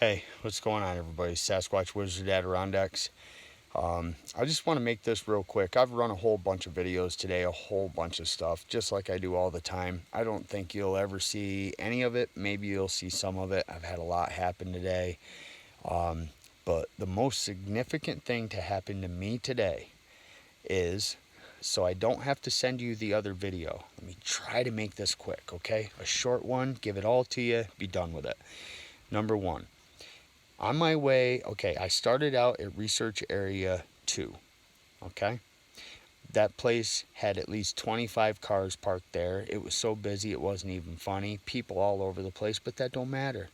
Hey, what's going on, everybody? Sasquatch Wizard Adirondacks. I just want to make this real quick. I've run a whole bunch of videos today, a whole bunch of stuff, just like I do all the time. I don't think you'll ever see any of it. Maybe you'll see some of it. I've had a lot happen today. But the most significant thing to happen to me today is, so I don't have to send you the other video. Let me try to make this quick, okay? A short one, give it all to you, be done with it. Number one. On my way, okay, I started out at Research Area 2, okay? That place had at least 25 cars parked there. It was so busy it wasn't even funny. People all over the place, but that don't matter.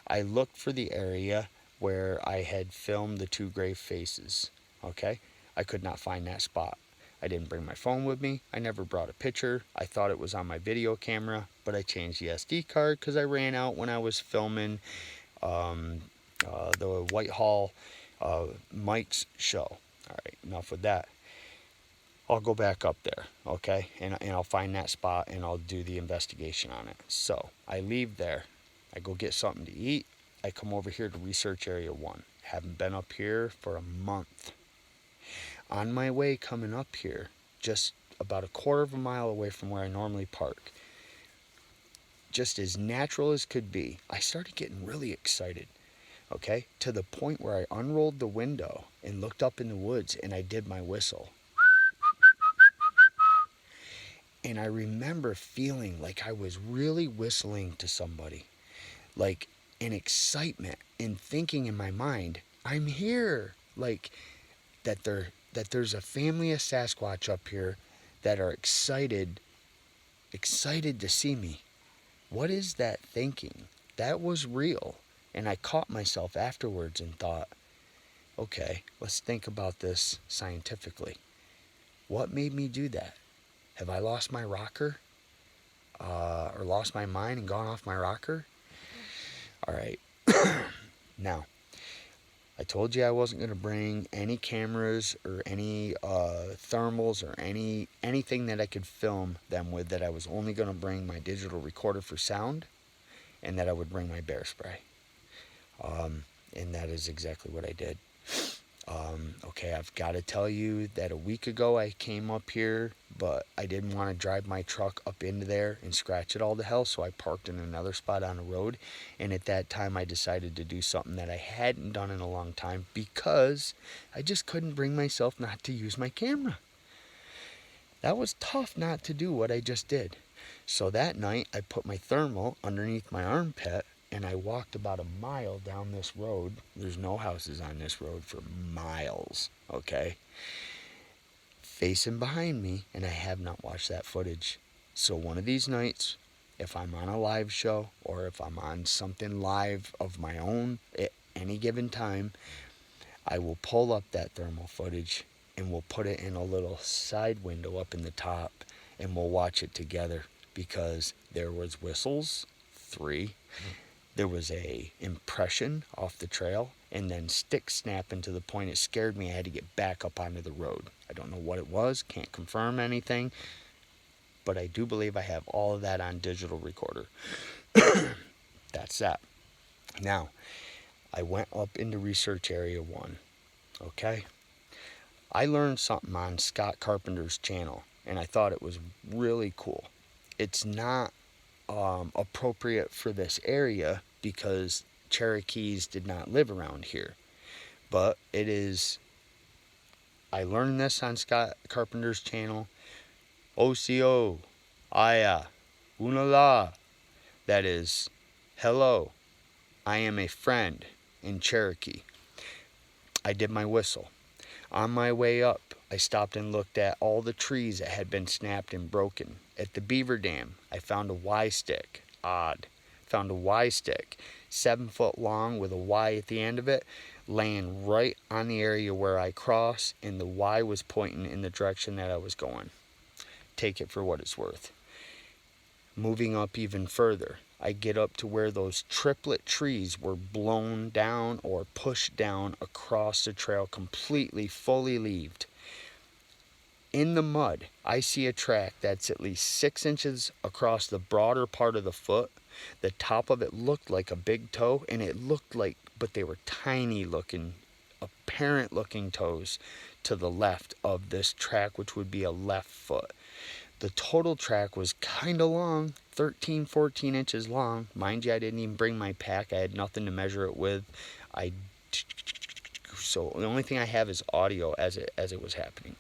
I looked for the area where I had filmed the two grave faces, okay? I could not find that spot. I didn't bring my phone with me. I never brought a picture. I thought it was on my video camera, but I changed the SD card because I ran out when I was filming the Whitehall Mike's show. All right, enough with that. I'll go back up there, okay? And I'll find that spot and I'll do the investigation on it. So I leave there. I go get something to eat. I come over here to Research Area 1. Haven't been up here for a month. On my way coming up here, just about a quarter of a mile away from where I normally park, just as natural as could be, I started getting really excited. Okay, to the point where I unrolled the window and looked up in the woods and I did my whistle. And I remember feeling like I was really whistling to somebody, like an excitement, and thinking in my mind, I'm here. Like that there's a family of Sasquatch up here that are excited to see me. What is that thinking? That was real. And I caught myself afterwards and thought, okay, let's think about this scientifically. What made me do that? Have I lost my rocker? Or lost my mind and gone off my rocker? All right. Now, I told you I wasn't going to bring any cameras or any thermals or anything that I could film them with, that I was only going to bring my digital recorder for sound, and that I would bring my bear spray. And that is exactly what I did. Okay, I've got to tell you that a week ago I came up here, but I didn't want to drive my truck up into there and scratch it all to hell, so I parked in another spot on the road. And at that time I decided to do something that I hadn't done in a long time, because I just couldn't bring myself not to use my camera. That was tough not to do what I just did. So that night I put my thermal underneath my armpit and I walked about a mile down this road. There's no houses on this road for miles, okay? Facing behind me, and I have not watched that footage. So one of these nights, if I'm on a live show or if I'm on something live of my own at any given time, I will pull up that thermal footage and we'll put it in a little side window up in the top and we'll watch it together, because there was whistles, 3. There was a impression off the trail, and then sticks snapping to the point it scared me. I had to get back up onto the road. I don't know what it was, can't confirm anything, but I do believe I have all of that on digital recorder. That's that. Now, I went up into Research Area 1, okay? I learned something on Scott Carpenter's channel, and I thought it was really cool. It's not appropriate for this area because Cherokees did not live around here, but it is. I learned this on Scott Carpenter's channel. OCO, Aya, Unala. That is, hello, I am a friend in Cherokee. I did my whistle. On my way up, I stopped and looked at all the trees that had been snapped and broken. At the beaver dam, I found a Y stick. Odd. Found a Y stick, 7 foot long with a Y at the end of it, laying right on the area where I crossed, and the Y was pointing in the direction that I was going. Take it for what it's worth. Moving up even further, I get up to where those triplet trees were blown down or pushed down across the trail, completely, fully leaved. in the mud, I see a track that's at least 6 inches across the broader part of the foot. The top of it looked like a big toe, and it looked like, but they were tiny looking, apparent looking toes to the left of this track, which would be a left foot. The total track was kind of long, 13, 14 inches long. Mind you, I didn't even bring my pack. I had nothing to measure it with. So the only thing I have is audio as it was happening.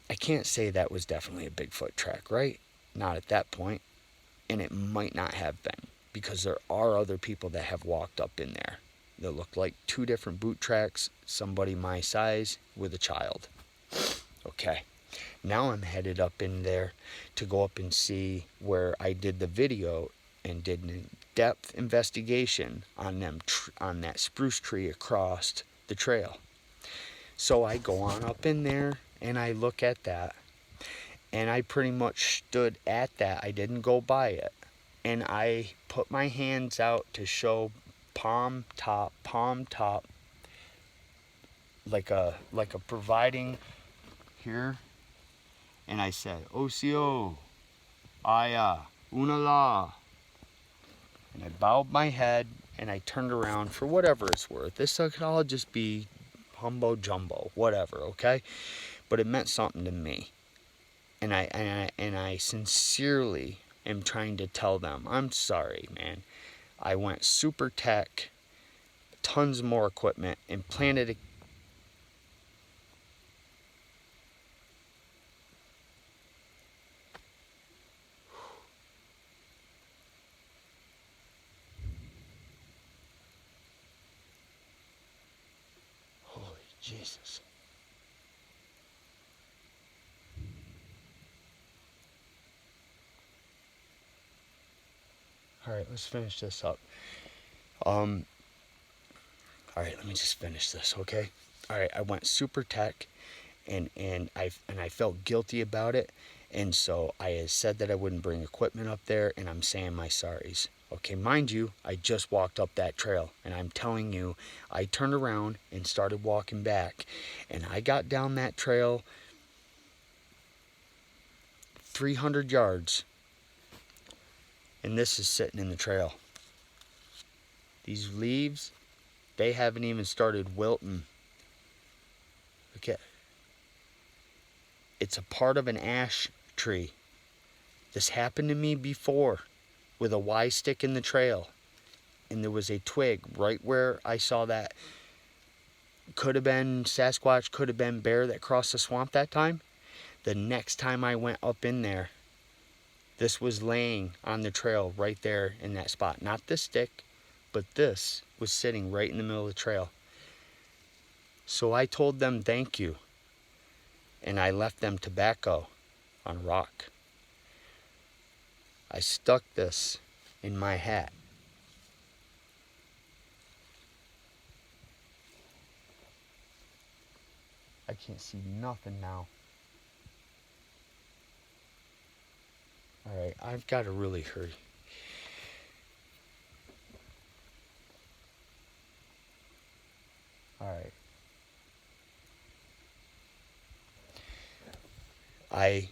I can't say that was definitely a Bigfoot track, right? Not at that point. And it might not have been, because there are other people that have walked up in there that look like 2 different boot tracks, somebody my size with a child. Okay, now I'm headed up in there to go up and see where I did the video and did an in-depth investigation on them on that spruce tree across the trail. So I go on up in there and I look at that, and I pretty much stood at that. I didn't go by it, and I put my hands out to show palm top, like a providing here, and I said, "Osio, aya, unala," and I bowed my head and I turned around for whatever it's worth. This could all just be humbo jumbo, whatever, okay? But it meant something to me. And I sincerely am trying to tell them, I'm sorry, man. I went super tech, tons more equipment, and planted a... Holy Jesus. All right, let's finish this up. All right, let me just finish this, okay? All right, I went super tech, and I felt guilty about it, and so I said that I wouldn't bring equipment up there, and I'm saying my sorries. Okay, mind you, I just walked up that trail, and I'm telling you, I turned around and started walking back, and I got down that trail 300 yards, and this is sitting in the trail. These leaves, they haven't even started wilting. Okay. It's a part of an ash tree. This happened to me before with a Y stick in the trail. And there was a twig right where I saw that. Could have been Sasquatch, could have been bear that crossed the swamp that time. The next time I went up in there, this was laying on the trail right there in that spot. Not this stick, but this was sitting right in the middle of the trail. So I told them thank you, and I left them tobacco on a rock. I stuck this in my hat. I can't see nothing now. All right, I've got to really hurry. All right. I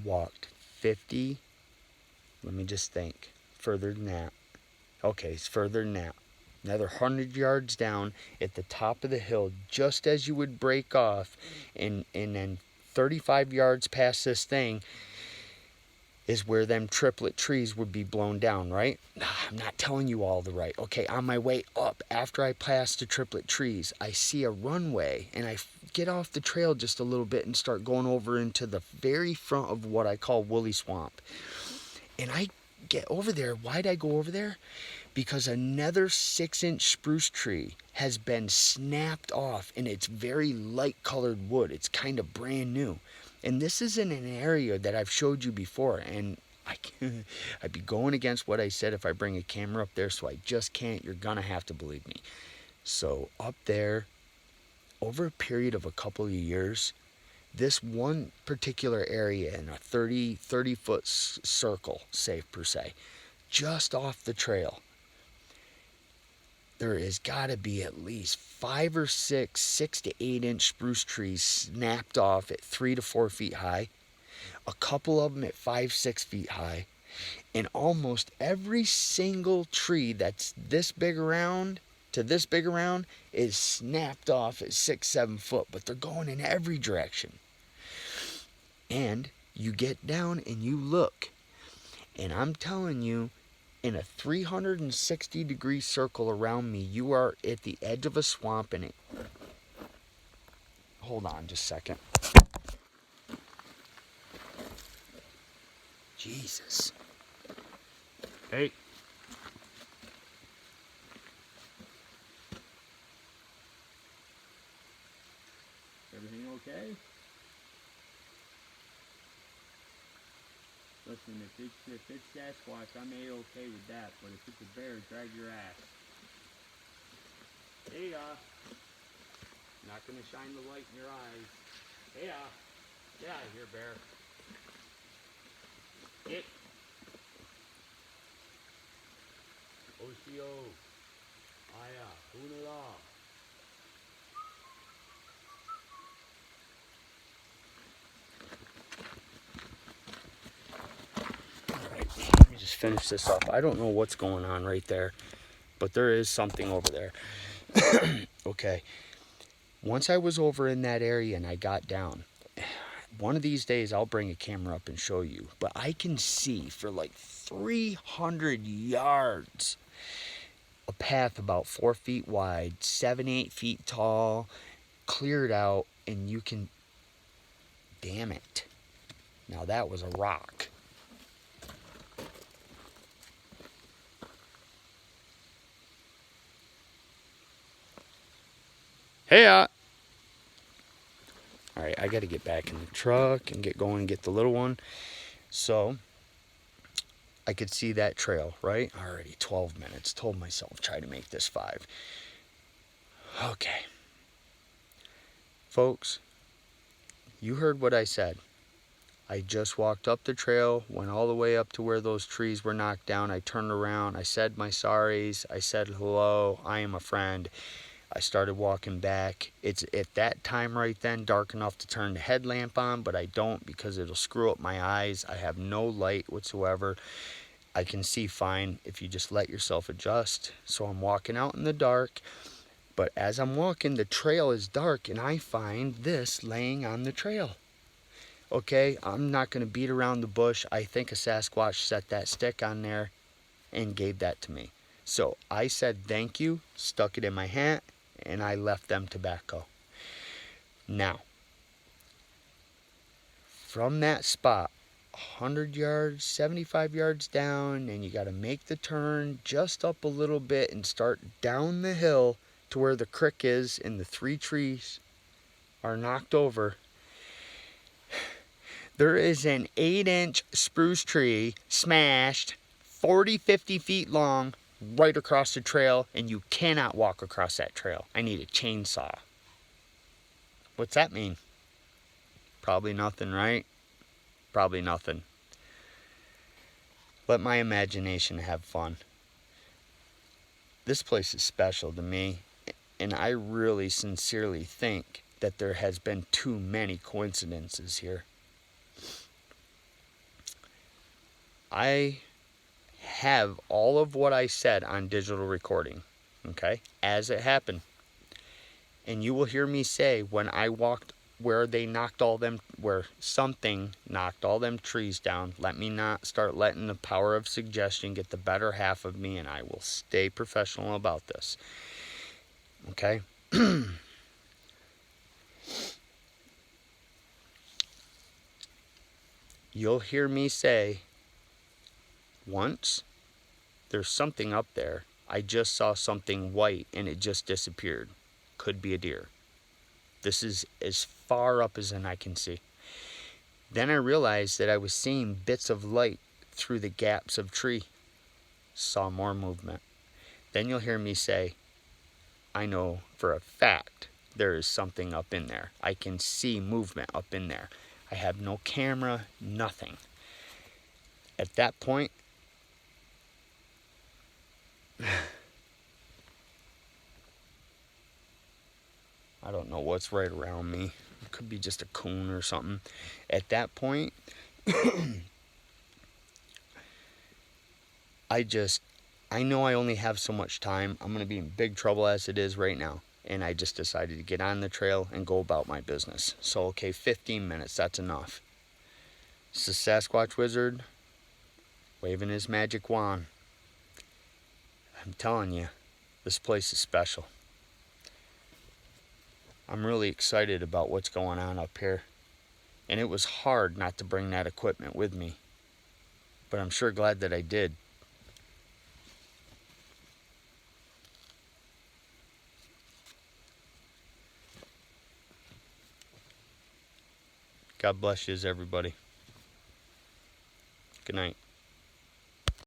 walked 50, let me just think, further than that. Okay, it's further than that. Another 100 yards down at the top of the hill, just as you would break off, and then 35 yards past this thing is where them triplet trees would be blown down, right? I'm not telling you all the right. Okay, on my way up, after I pass the triplet trees, I see a runway, and I get off the trail just a little bit and start going over into the very front of what I call Woolly Swamp. And I get over there. Why'd I go over there? Because another 6-inch spruce tree has been snapped off, and it's very light colored wood. It's kind of brand new. And this is in an area that I've showed you before, and I'd be going against what I said if I bring a camera up there, so I just can't. You're gonna have to believe me. So up there, over a period of a couple of years, this one particular area in a 30 foot circle, say per se, just off the trail, there has got to be at least 5 or 6 to 8 inch spruce trees snapped off at 3 to 4 feet high, a couple of them at 5, 6 feet high, and almost every single tree that's this big around to this big around is snapped off at 6, 7 foot, but they're going in every direction. And you get down and you look, and I'm telling you, in a 360-degree circle around me, you are at the edge of a swamp, and hold on just a second. Jesus. Hey. Everything okay? Listen, if it's Sasquatch, I'm A-okay with that, but if it's a bear, drag your ass. Hey, not gonna shine the light in your eyes. Hey, get out of here, bear. Get. OCO. Aya, Hunala. Let me just finish this up. I don't know what's going on right there, but there is something over there. Okay. Once I was over in that area and I got down, one of these days I'll bring a camera up and show you, but I can see for like 300 yards a path about 4 feet wide, 7, 8 feet tall, cleared out, and you can, damn it. Now that was a rock. Hey, all right, I got to get back in the truck and get going and get the little one. So I could see that trail, right? Already 12 minutes. Told myself, try to make this 5. Okay. Folks, you heard what I said. I just walked up the trail, went all the way up to where those trees were knocked down. I turned around. I said my sorries. I said hello. I am a friend. I started walking back. It's at that time right then dark enough to turn the headlamp on, but I don't because it'll screw up my eyes. I have no light whatsoever. I can see fine if you just let yourself adjust. So I'm walking out in the dark, but as I'm walking, the trail is dark, and I find this laying on the trail. Okay, I'm not going to beat around the bush. I think a Sasquatch set that stick on there and gave that to me. So I said thank you, stuck it in my hat, and I left them tobacco. Now, from that spot, 100 yards, 75 yards down, and you got to make the turn just up a little bit and start down the hill to where the creek is and the 3 trees are knocked over. There is an 8-inch spruce tree smashed 40, 50 feet long right across the trail, and you cannot walk across that trail. I need a chainsaw. What's that mean? Probably nothing, right? Probably nothing. Let my imagination have fun. This place is special to me, and I really sincerely think that there has been too many coincidences here. I have all of what I said on digital recording, okay, as it happened. And you will hear me say when I walked where something knocked all them trees down, let me not start letting the power of suggestion get the better half of me, and I will stay professional about this. Okay? You'll hear me say, once, there's something up there. I just saw something white and it just disappeared. Could be a deer. This is as far up as I can see. Then I realized that I was seeing bits of light through the gaps of tree. Saw more movement. Then you'll hear me say, I know for a fact there is something up in there. I can see movement up in there. I have no camera, nothing. At that point, I don't know what's right around me. It could be just a coon or something. At that point, I know I only have so much time. I'm going to be in big trouble as it is right now. And I just decided to get on the trail and go about my business. So, okay, 15 minutes, that's enough. It's the Sasquatch wizard waving his magic wand. I'm telling you, this place is special. I'm really excited about what's going on up here. And it was hard not to bring that equipment with me. But I'm sure glad that I did. God bless you, everybody. Good night.